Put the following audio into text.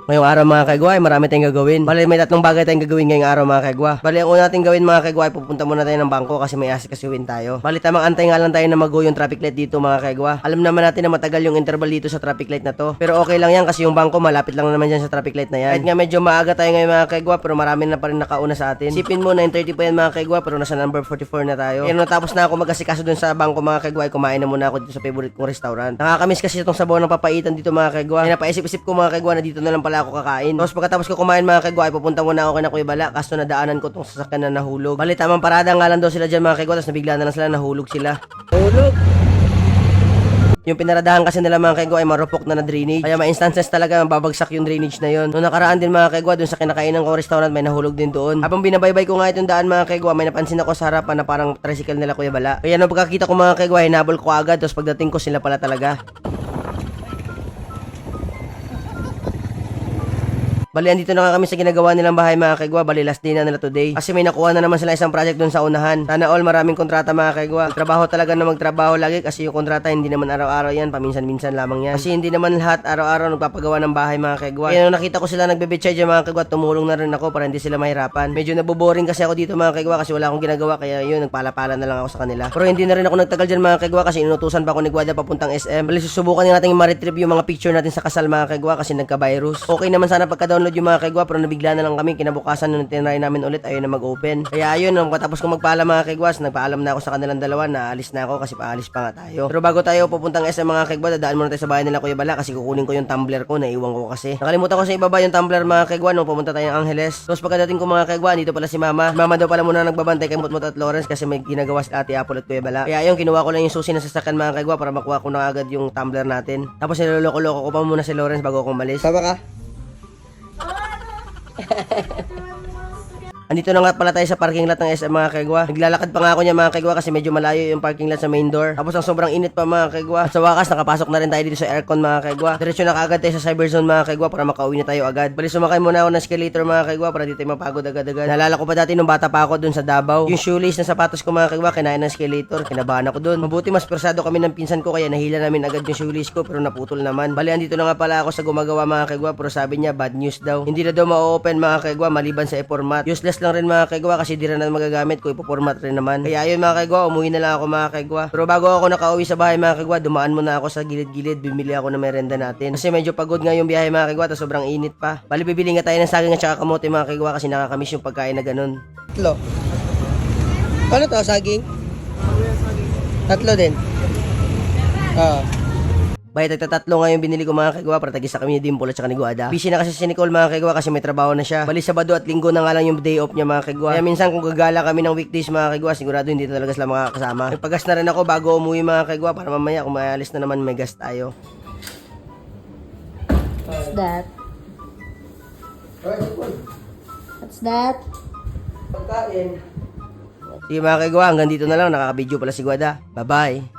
Ngayong araw mga kagwa ay marami tayong gagawin. Bali may tatlong bagay tayong gagawin ngayong araw mga kagwa. Bali ang una natin gawin mga kagwa ay pupunta muna tayo ng bangko kasi may asikasuhin tayo. Bali tamang antay nga lang tayo na mag-go yung traffic light dito mga kagwa. Alam naman natin na matagal yung interval dito sa traffic light na to. Pero okay lang yan kasi yung bangko malapit lang naman dyan sa traffic light na yan. Kahit nga medyo maaga tayo ngayon mga kagwa pero marami na pa rin nakauna sa atin. Sipin mo 9:30 pa yan mga kagwa pero nasa number 44 na tayo. Kaya natapos na ako mag-asikaso dun sa bangko mga kagwa ay kumain na muna ako dito sa favorite kong restaurant. Nakakamiss kasi itong sabaw ng papaitan dito mga kagwa. Kaya napaisip-isip ko mga kagwa na dito na lang pala ako kakain. Tapos pagkatapos ko kumain mga kagwa, pupunta muna ako kay Kuya Bala kaso nadaanan ko tong sasakyan na nahulog. Bali tamang parada nga lang daw sila dyan mga kagwa, tapos nabigla na lang sila, nahulog sila. Hulog! Yung pinaradahan kasi nila mga kagwa ay marupok na drainage. Kaya may instances talaga mababagsak yung drainage na yon. Noong nakaraan din mga kagwa, dun sa kinakainan kong restaurant may nahulog din doon. Habang binabaybay ko nga itong daan mga kagwa, may napansin ako sa harapan na parang tricycle nila Kuya Bala. Kaya nung pagkakita ko mga kagwa, hinabol ko agad, tapos pagdating ko sila pala talaga. Bali, andito na nga kami sa ginagawa nilang bahay mga kagwa. Bali, last day na nila today. Kasi may nakuha na naman sila isang project dun sa unahan. Sana all maraming kontrata mga kagwa. Trabaho talaga na magtrabaho lagi kasi yung kontrata hindi naman araw-araw yan. Paminsan-minsan lamang yan. Kasi hindi naman lahat araw-araw nagpapagawa ng bahay mga kagwa. Kaya nung nakita ko sila nagbebetchay dyan mga kagwa, tumulong na rin ako para hindi sila mahirapan. Medyo naboboring kasi ako dito mga kagwa kasi wala akong ginagawa. Kaya yun, nagpala-pala na lang ako sa kanila. Pero hindi na rin ako nagtagal dyan mga kagwa kasi inutusan pa ako ni Guada papuntang SM. Bali, susubukan natin ma-retrieve yung mga picture natin sa kasal mga kagwa kasi nagka-virus. Okay naman sana pagka-download yung mga kagwa pero nabigla na lang kami kinabukasan nung tinry namin ulit ayun na mag-open. Kaya ayun nung katapos ko magpaalam mga kagwas, nagpaalam na ako sa kanilang dalawa na alis na ako kasi paalis pa nga tayo. Pero bago tayo pupuntang SM mga kagwa, dadaan muna tayo sa bahay nila Kuya Bala kasi kukunin ko yung tumbler ko, naiwan ko kasi. Nakalimutan ko sa ibaba yung tumbler mga kagwa nung pumunta tayo ng Angeles. Tapos pagkadating ko mga kagwa, dito pala si Mama. Si Mama daw pala muna nagbabantay kay Mutmut at Lawrence kasi may ginagawa si Ate Apple at Kuya Bala. Kaya ayun, kinuha ko lang yung susi na sasakyan mga kagwa para makuha ko na agad yung tumbler natin. Tapos niloloko-loko ko pa muna si Lawrence bago ako umalis. Sama ka? Andito na nga pala tayo sa parking lot ng SM mga kagwa. Naglalakad pa nga ako niya mga kagwa kasi medyo malayo yung parking lot sa main door. Tapos ang sobrang init pa mga kagwa. At sa wakas nakapasok na rin tayo dito sa aircon mga kagwa. Diretso na kaagad tayo sa cyberzone mga kagwa para makauwi na tayo agad. Bali sumakay muna ako ng escalator mga kagwa para dito tayo mapagod agad-agad. Naalala ko pa dati nung bata pa ako dun sa Davao. Yung shoelace na sapatos ko mga kagwa kinain ng escalator. Kinabahan ako dun. Mabuti mas persado kami ng pinsan ko kaya nahila namin agad yung shoelace ko pero naputol naman. Bali andito na nga pala ako sa gumagawa mga kagwa pero sabi niya bad news daw. Hindi na daw ma-open mga kagwa maliban sa i-format. Useless lang rin mga kagwa kasi di rin na magagamit ko, ipoformat rin naman. Kaya ayun mga kagwa, umuwi na lang ako mga kagwa. Pero bago ako nakauwi sa bahay mga kagwa, dumaan muna ako sa gilid-gilid, bumili ako ng merenda natin. Kasi medyo pagod nga yung biyahe mga kagwa, tapos sobrang init pa. Bali bibili nga tayo ng saging at saka kamote mga kagwa kasi nakakamiss yung pagkain na ganun. Tatlo. Ano to, saging? Tatlo din. Baya tagtatatlo nga yung binili ko mga kagwa para tagisa kami ni Dimple at saka ni Guada. Busy na kasi si Nicole mga kagwa kasi may trabaho na siya. Bali Sabado at Linggo na nga lang yung day off niya mga kagwa. Kaya minsan kung gagala kami ng weekdays mga kagwa, sigurado hindi talaga sila makakasama. Nagpagas na rin ako bago umuwi mga kagwa para mamaya kung maalis na naman may gas tayo. What's that? What's that? Pagkain. Sige mga kagwa, hanggang dito na lang. Nakaka-video pala si Guada. Bye-bye.